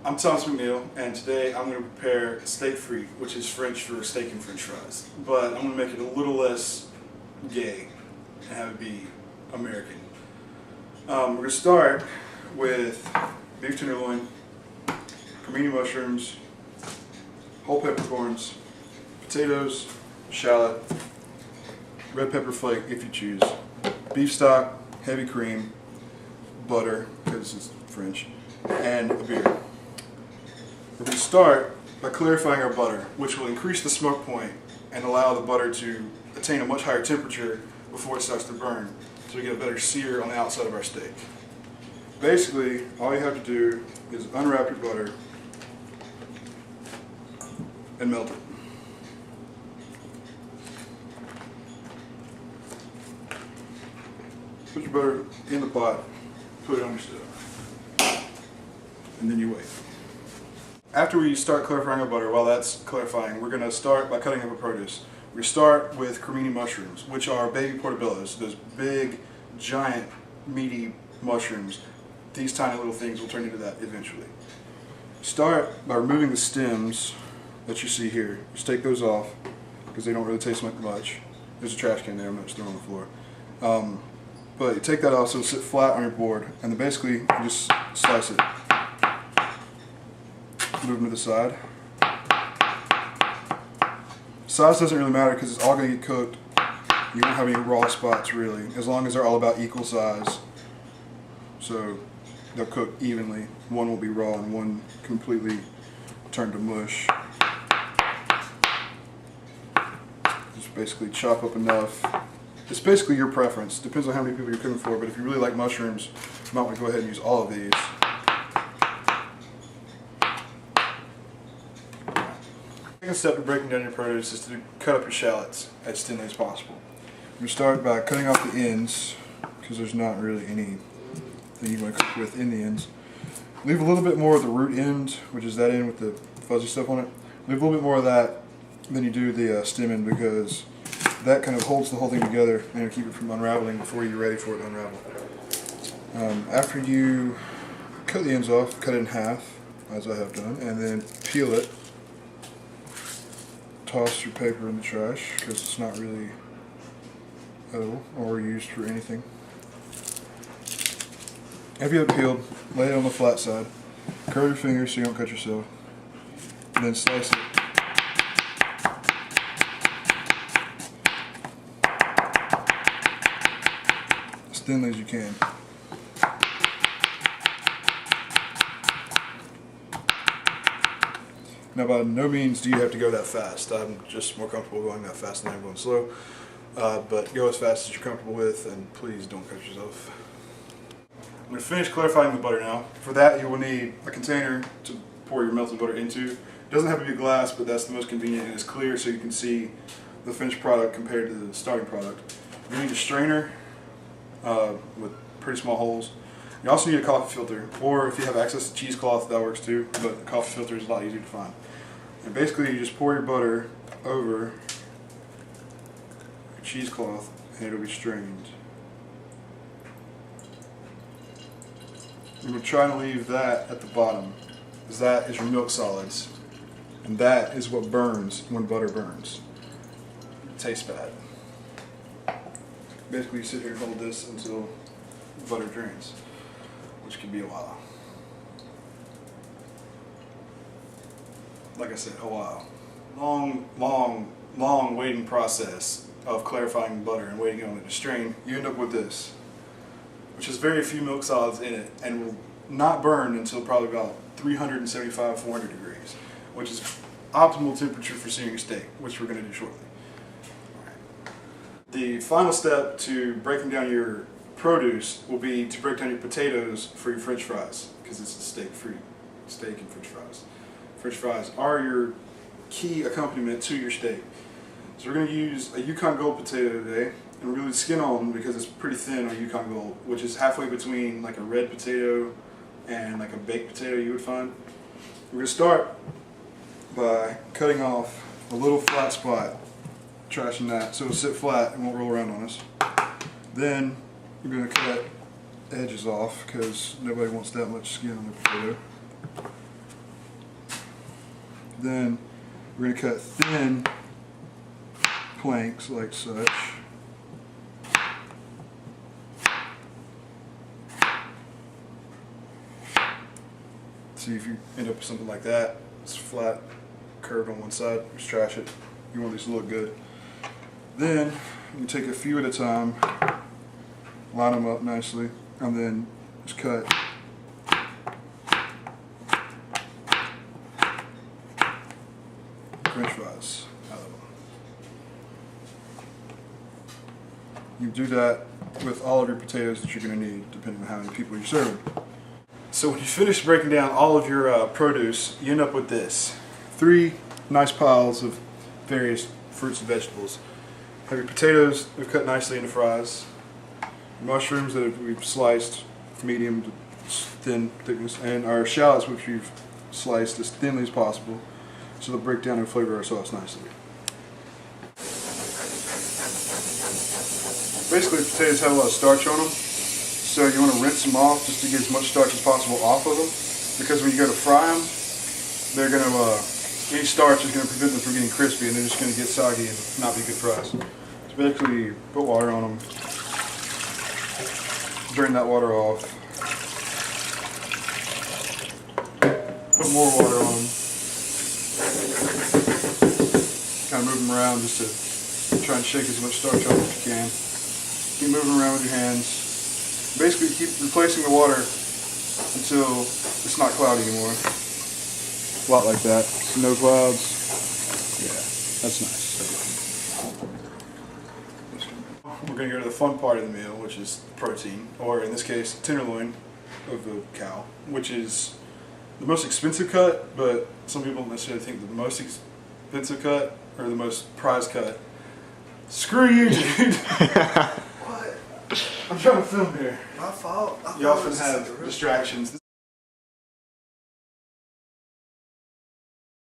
I'm Thomas McNeill, and today I'm going to prepare steak frites, which is French for steak and French fries. But I'm going to make it a little less gay and have it be American. We're going to start with beef tenderloin, cremini mushrooms, whole peppercorns, potatoes, shallot, red pepper flake if you choose, beef stock, heavy cream, butter because it's French, and a beer. We're going to start by clarifying our butter, which will increase the smoke point and allow the butter to attain a much higher temperature before it starts to burn, so we get a better sear on the outside of our steak. Basically, all you have to do is unwrap your butter and melt it. Put your butter in the pot, put it on your stove, and then you wait. After we start clarifying our butter, while that's clarifying, we're going to start by cutting up a produce. We start with cremini mushrooms, which are baby portobellos, those big, giant, meaty mushrooms. These tiny little things will turn into that eventually. Start by removing the stems that you see here. Just take those off because they don't really taste like much. There's a trash can there, I'm not just throwing on the floor. But you take that off so it'll sit flat on your board, and then basically you just slice it. Move them to the side. Size doesn't really matter because it's all going to get cooked. You won't have any raw spots really, as long as they're all about equal size. So they'll cook evenly. One will be raw and one completely turned to mush. Just basically chop up enough. It's basically your preference. Depends on how many people you're cooking for, but if you really like mushrooms, you might want to go ahead and use all of these. The second step in breaking down your produce is to cut up your shallots as thinly as possible. We start by cutting off the ends, because there's not really anything you want to cook with in the ends. Leave a little bit more of the root end, which is that end with the fuzzy stuff on it. Leave a little bit more of that than you do the stem end, because that kind of holds the whole thing together and it'll keep it from unraveling before you're ready for it to unravel. After you cut the ends off, cut it in half, as I have done, and then peel it. Toss your paper in the trash because it's not really edible or used for anything. After you have it peeled, lay it on the flat side. Curl your fingers so you don't cut yourself. And then slice it. As thinly as you can. Now, by no means do you have to go that fast. I'm just more comfortable going that fast than I'm going slow. But go as fast as you're comfortable with, and please don't cut yourself. I'm going to finish clarifying the butter now. For that, you will need a container to pour your melted butter into. It doesn't have to be glass, but that's the most convenient, and it's clear so you can see the finished product compared to the starting product. You need a strainer with pretty small holes. You also need a coffee filter, or if you have access to cheesecloth, that works too, but a coffee filter is a lot easier to find. And basically you just pour your butter over your cheesecloth and it'll be strained. And we're trying to leave that at the bottom, because that is your milk solids, and that is what burns when butter burns. It tastes bad. Basically you sit here and hold this until the butter drains, which can be a while. Like I said, a while. Long waiting process of clarifying butter and waiting on it to strain. You end up with this, which has very few milk solids in it and will not burn until probably about 375, 400 degrees, which is optimal temperature for searing a steak, which we're going to do shortly. The final step to breaking down your produce will be to break down your potatoes for your French fries, because it's a steak and French fries. French fries are your key accompaniment to your steak. So we're going to use a Yukon Gold potato today, and we're going to skin on because it's pretty thin on Yukon Gold, which is halfway between like a red potato and like a baked potato you would find. We're going to start by cutting off a little flat spot, trashing that so it'll sit flat and won't roll around on us. Then we're going to cut edges off because nobody wants that much skin on the potato. Then we're going to cut thin planks like such. See if you end up with something like that. It's flat, curved on one side. Just trash it. You want these to look good. Then you take a few at a time, line them up nicely, and then just cut French fries out of them. You do that with all of your potatoes that you're going to need, depending on how many people you're serving. So when you finish breaking down all of your produce, you end up with this. 3 nice piles of various fruits and vegetables. Have your potatoes we've cut nicely into fries. Mushrooms that we've sliced medium to thin thickness. And our shallots which we've sliced as thinly as possible so they'll break down and flavor our sauce nicely. Basically potatoes have a lot of starch on them. So you want to rinse them off just to get as much starch as possible off of them, because when you go to fry them, they're going to any starch is going to prevent them from getting crispy, and they're just going to get soggy and not be good fries. So basically, put water on them, drain that water off, put more water on them, kind of move them around just to try and shake as much starch off as you can. Keep moving around with your hands. Basically keep replacing the water until it's not cloudy anymore. A lot like that. No clouds. Yeah, that's nice. We're going to go to the fun part of the meal, which is protein, or in this case, tenderloin of the cow, which is the most expensive cut, but some people don't necessarily think that the most expensive cut or the most prized cut. Screw you, dude! I'm trying to film here. My fault. You often have distractions.